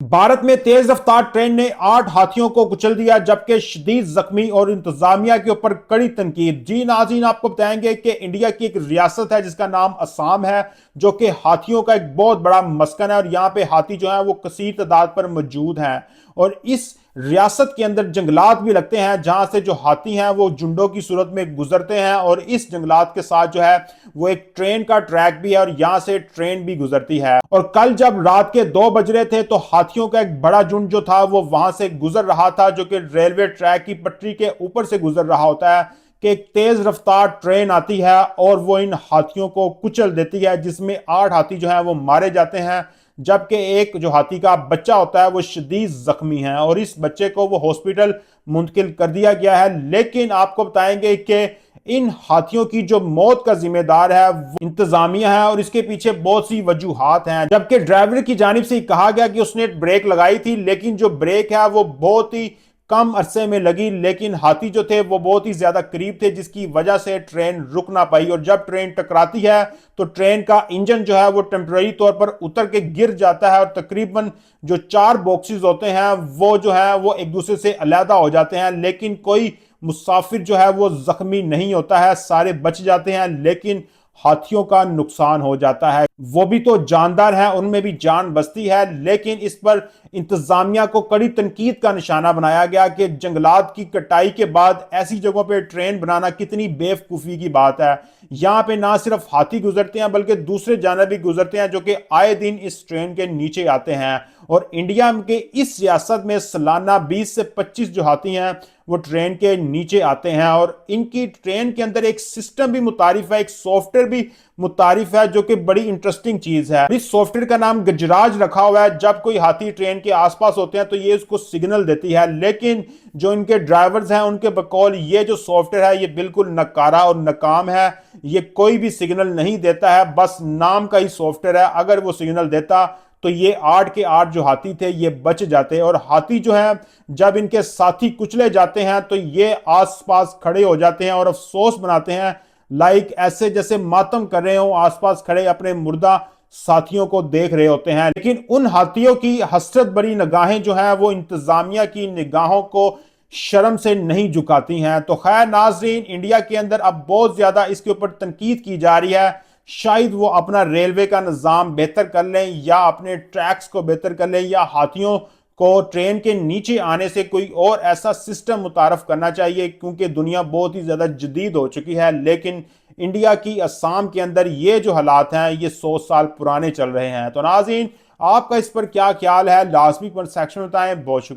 भारत में तेज रफ्तार ट्रेन ने 8 हाथियों को कुचल दिया, जबकि शदीद जख्मी और इंतजामिया के ऊपर कड़ी तनकीद। जी नाज़रीन, आपको बताएंगे कि इंडिया की एक रियासत है जिसका नाम असम है, जो कि हाथियों का एक बहुत बड़ा मस्कन है और यहाँ पे हाथी जो है वो कसीर तादाद पर मौजूद हैं। और इस रियासत के अंदर जंगलात भी लगते हैं जहां से जो हाथी हैं वो झुंडों की सूरत में गुजरते हैं। और इस जंगलात के साथ जो है वो एक ट्रेन का ट्रैक भी है और यहां से ट्रेन भी गुजरती है। और कल जब रात के 2 बज रहे थे तो हाथियों का एक बड़ा झुंड जो था वो वहां से गुजर रहा था, जो कि रेलवे ट्रैक की पटरी के ऊपर से गुजर रहा होता है कि एक तेज रफ्तार ट्रेन आती है और वो इन हाथियों को कुचल देती है, जिसमें 8 हाथी जो है वो मारे जाते हैं, जबकि एक जो हाथी का बच्चा होता है वो शदीद जख्मी है और इस बच्चे को वो हॉस्पिटल मुंतकिल कर दिया गया है। लेकिन आपको बताएंगे कि इन हाथियों की जो मौत का जिम्मेदार है वो इंतजामिया है और इसके पीछे बहुत सी वजूहात हैं। जबकि ड्राइवर की जानिब से कहा गया कि उसने ब्रेक लगाई थी, लेकिन जो ब्रेक है वो बहुत ही कम अरसे में लगी, लेकिन हाथी जो थे वो बहुत ही ज्यादा करीब थे, जिसकी वजह से ट्रेन रुक ना पाई। और जब ट्रेन टकराती है तो ट्रेन का इंजन जो है वो टेम्पररी तौर पर उतर के गिर जाता है और तकरीबन जो 4 बॉक्सेस होते हैं वो जो है वो एक दूसरे से अलहदा हो जाते हैं। लेकिन कोई मुसाफिर जो है वो जख्मी नहीं होता है, सारे बच जाते हैं, लेकिन हाथियों का नुकसान हो जाता है। वो भी तो जानदार है, उनमें भी जान बसती है। लेकिन इस पर इंतजामिया को कड़ी तनकीद का निशाना बनाया गया कि जंगलात की कटाई के बाद ऐसी जगहों पर ट्रेन बनाना कितनी बेवकूफ़ी की बात है। यहाँ पे ना सिर्फ हाथी गुजरते हैं बल्कि दूसरे जानवर भी गुजरते हैं जो कि आए दिन इस ट्रेन के नीचे आते हैं। और इंडिया के इस सियासत में सालाना 20 से 25 जो हाथी हैं वो ट्रेन के नीचे आते हैं। और इनकी ट्रेन के अंदर एक सिस्टम भी मुतारिफ है, एक सॉफ्टवेयर भी मुतारिफ है, जो कि बड़ी इंटरेस्टिंग चीज है। इस सॉफ्टवेयर का नाम गजराज रखा हुआ है। जब कोई हाथी ट्रेन के आसपास होते हैं तो ये उसको सिग्नल देती है, लेकिन जो इनके ड्राइवर्स हैं उनके बकौल ये जो सॉफ्टवेयर है ये बिल्कुल नकारा और नाकाम है। ये कोई भी सिग्नल नहीं देता है, बस नाम का ही सॉफ्टवेयर है। अगर वो सिग्नल देता तो ये 8 के 8 जो हाथी थे ये बच जाते। और हाथी जो है जब इनके साथी कुचले जाते हैं तो ये आसपास खड़े हो जाते हैं और अफसोस बनाते हैं, लाइक ऐसे जैसे मातम कर रहे हो, आसपास खड़े अपने मुर्दा साथियों को देख रहे होते हैं। लेकिन उन हाथियों की हसरत बड़ी निगाहें जो हैं वो इंतजामिया की निगाहों को शर्म से नहीं झुकाती हैं। तो खैर नाजरीन, इंडिया के अंदर अब बहुत ज्यादा इसके ऊपर तनकीद की जा रही है। शायद वो अपना रेलवे का निज़ाम बेहतर कर लें या अपने ट्रैक्स को बेहतर कर लें या हाथियों को ट्रेन के नीचे आने से कोई और ऐसा सिस्टम मुतारफ करना चाहिए, क्योंकि दुनिया बहुत ही ज़्यादा जदीद हो चुकी है। लेकिन इंडिया की असम के अंदर ये जो हालात हैं ये 100 साल पुराने चल रहे हैं। तो नाज़रीन, आपका इस पर क्या ख्याल है, लाजमी कमेंट सेक्शन में बताएं। बहुत शुक्रिया।